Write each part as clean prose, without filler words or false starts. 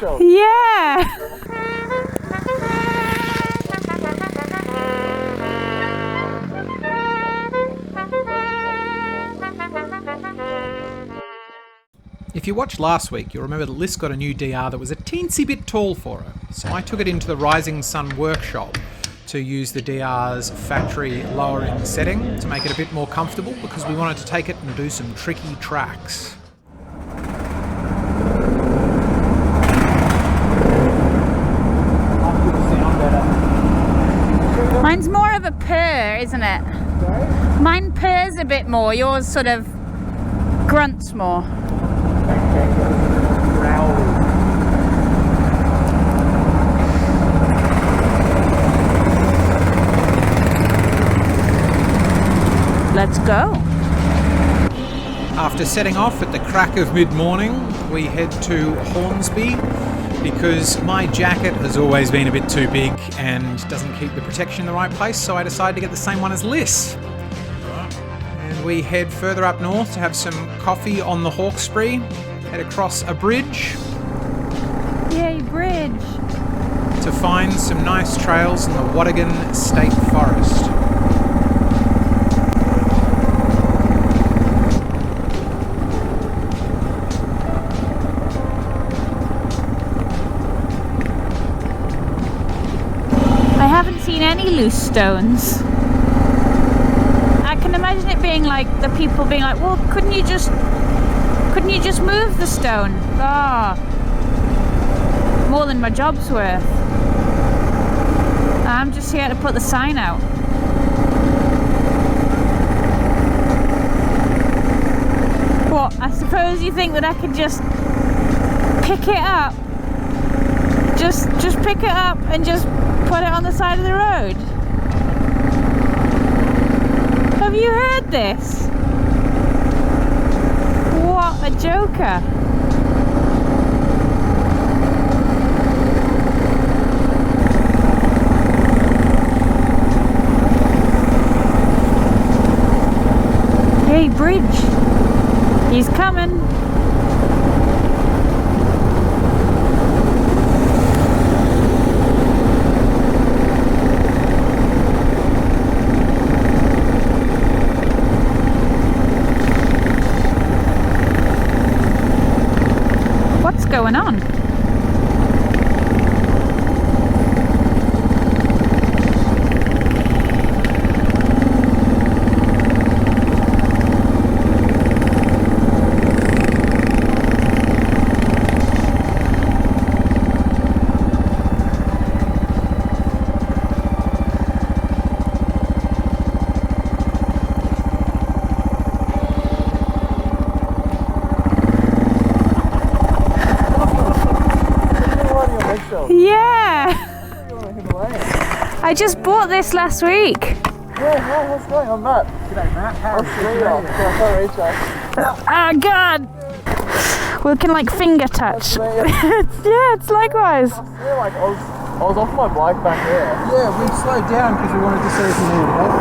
eggshells? Yeah! If you watched last week, you'll remember that Liz got a new DR that was a teensy bit tall for her. So I took it into the Rising Sun workshop to use the DR's factory lowering setting to make it a bit more comfortable because we wanted to take it and do some tricky tracks. Mine's more of a purr, isn't it? Sorry? Mine purrs a bit more, yours sort of grunts more. Let's go. After setting off at the crack of mid-morning, we head to Hornsby because my jacket has always been a bit too big and doesn't keep the protection in the right place, so I decided to get the same one as Liz. And we head further up north to have some coffee on the Hawkesbury, head across a bridge. Yay, bridge. To find some nice trails in the Watagan State Forest. I haven't seen any loose stones. I can imagine it being like the people being like, well, couldn't you just move the stone? Ah, more than my job's worth. I'm just here to put the sign out. What, I suppose you think that I could just pick it up? Just pick it up and just put it on the side of the road? Have you heard this? What a joker. Hey, bridge. He's coming. What's going on? Yeah! I just bought this last week. Yeah, what's going on, Matt? G'day, Matt. How are you? Oh god! We can like finger touch. Yeah, it's likewise. Yeah, like I was off my bike back there. Yeah, we slowed down because we wanted to see if you needed help.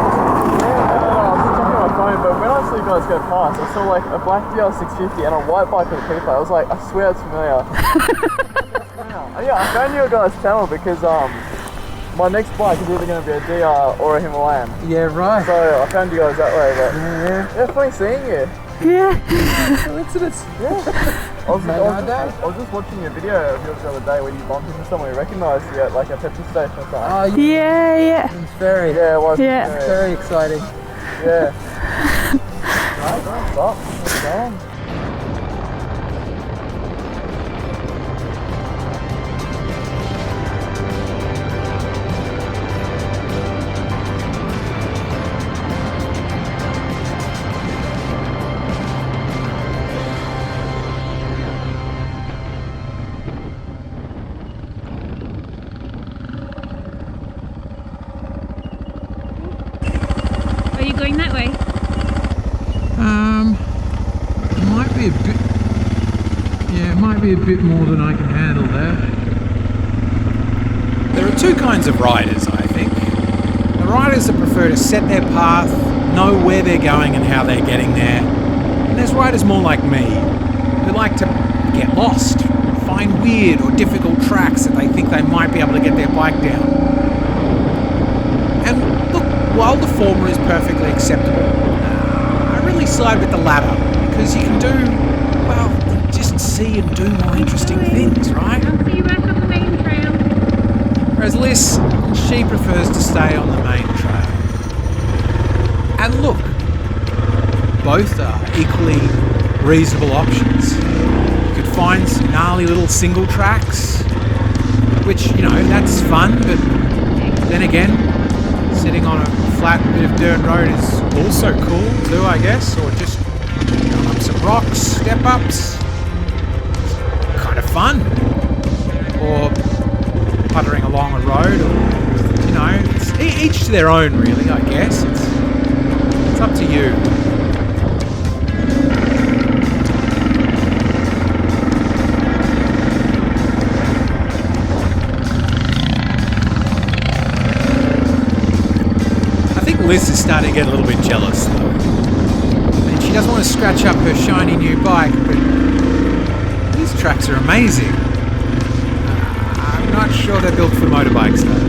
Yeah, I was checking my phone, but when I saw you guys go past, I saw like a black DR650 and a white bike with a people. I was like, I swear it's familiar. Yeah, I found your guys' channel because my next bike is either going to be a DR or a Himalayan. Yeah, right. So I found you guys that way, but Yeah. funny seeing you. Yeah. Coincidence. Yeah. I was just watching a video of yours the other day where you bumped into someone who recognised you at like a petrol station or something. Oh, Yeah. it's very, Yeah, it was. Yeah. very exciting. Yeah. Right, don't stop. What's going? Are you going that way? Might be a bit. Yeah, it might be a bit more than I can handle there. There are two kinds of riders, I think. The riders that prefer to set their path, know where they're going and how they're getting there. And there's riders more like me, who like to get lost, find weird or difficult tracks that they think they might be able to get their bike down. And look, while the former is perfectly acceptable, I really side with the latter, because you can do, well, just see and do more interesting things, right? I'll see you back on the main trail. Whereas Liz, she prefers to stay on the main trail. And look, both are equally reasonable options. You could find some gnarly little single tracks, which, you know, that's fun, but then again, sitting on a flat bit of dirt road is also cool too, I guess, or just going up some rocks, step ups, kind of fun. Or puttering along a road, or, you know, it's each to their own really, I guess. It's up to you. Liz is starting to get a little bit jealous though. And she doesn't want to scratch up her shiny new bike, but these tracks are amazing. I'm not sure they're built for motorbikes though.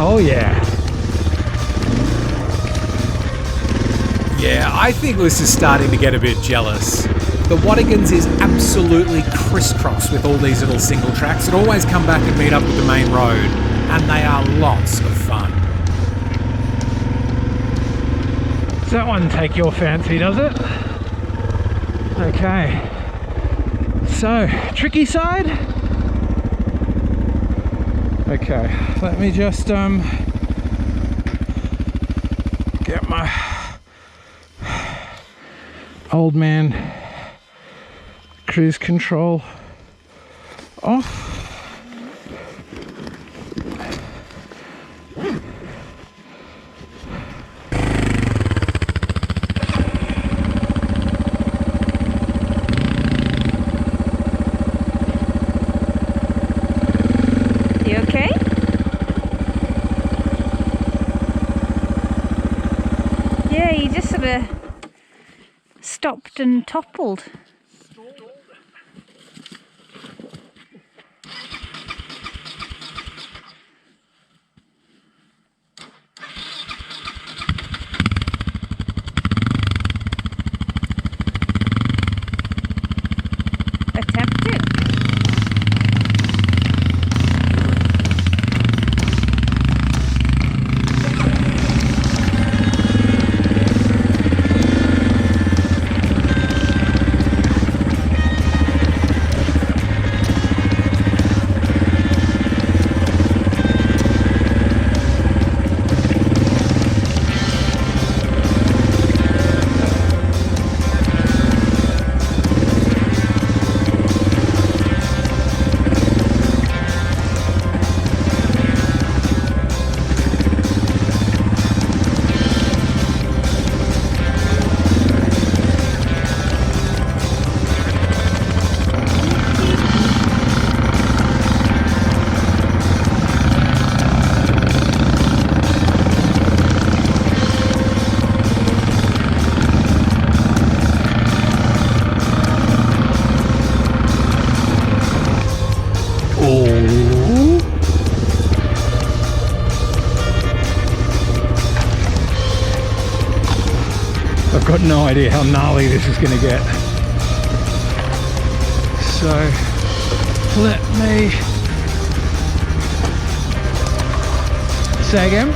Oh yeah. Yeah, I think Liz is starting to get a bit jealous. The Watagans is absolutely crisscrossed with all these little single tracks that always come back and meet up with the main road, and they are lots of fun. Does that one take your fancy, does it? Okay. So, tricky side? Okay, let me just get my old man cruise control off. You okay? Yeah, you just sort of stopped and toppled. I've got no idea how gnarly this is going to get. So let me say again.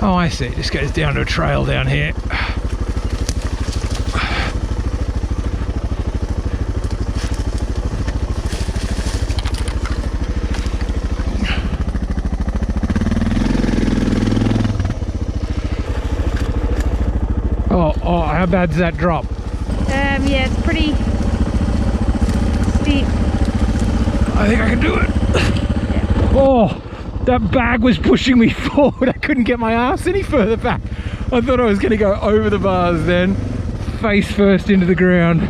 Oh, I see. It just goes down to a trail down here. Oh, how bad does that drop? Yeah, it's pretty steep. I think I can do it. Yeah. Oh, that bag was pushing me forward. I couldn't get my ass any further back. I thought I was going to go over the bars then, face first into the ground.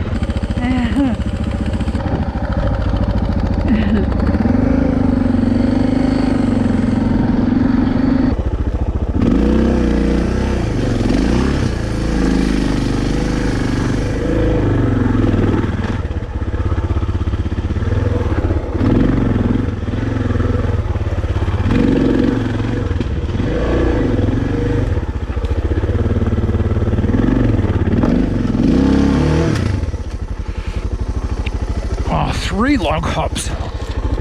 Oh, 3 log hops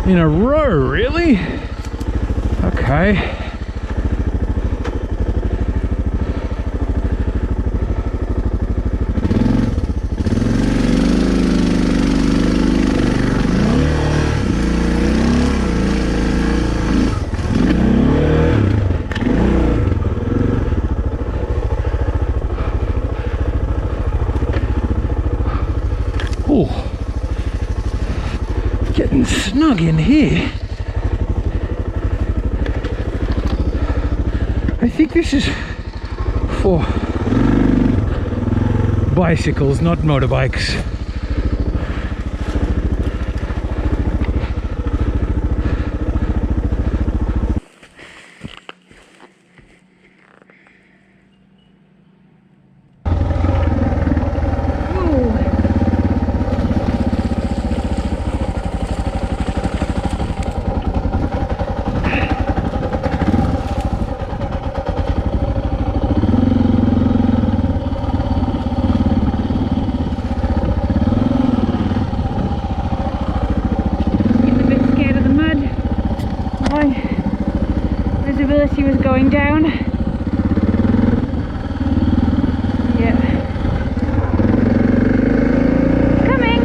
in a row, really? Okay. Oh, getting snug in here. I think this is for bicycles, not motorbikes. Visibility was going down. Yeah. Coming!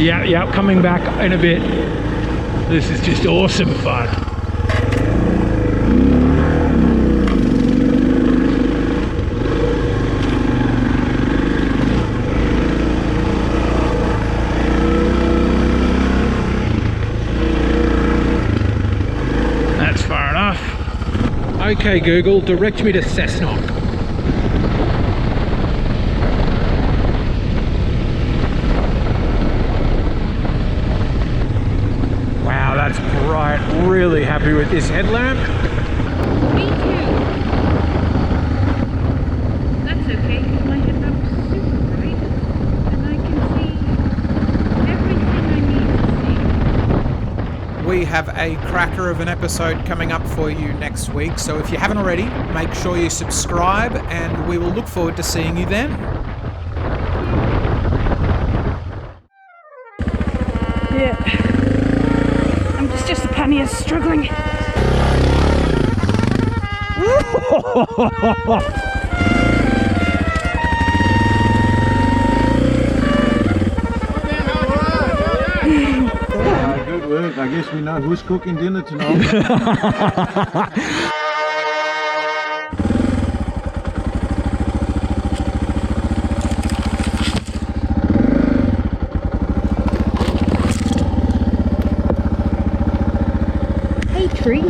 Yeah, coming back in a bit. This is just awesome fun. That's far enough. Okay, Google, direct me to Cessnock. That's bright. Really happy with this headlamp. Me too. That's okay, because my headlamp's super bright and I can see everything I need to see. We have a cracker of an episode coming up for you next week, so if you haven't already, make sure you subscribe and we will look forward to seeing you then. Yeah. Just a penny is struggling. Good work. I guess we know who's cooking dinner tonight. Hey, tree.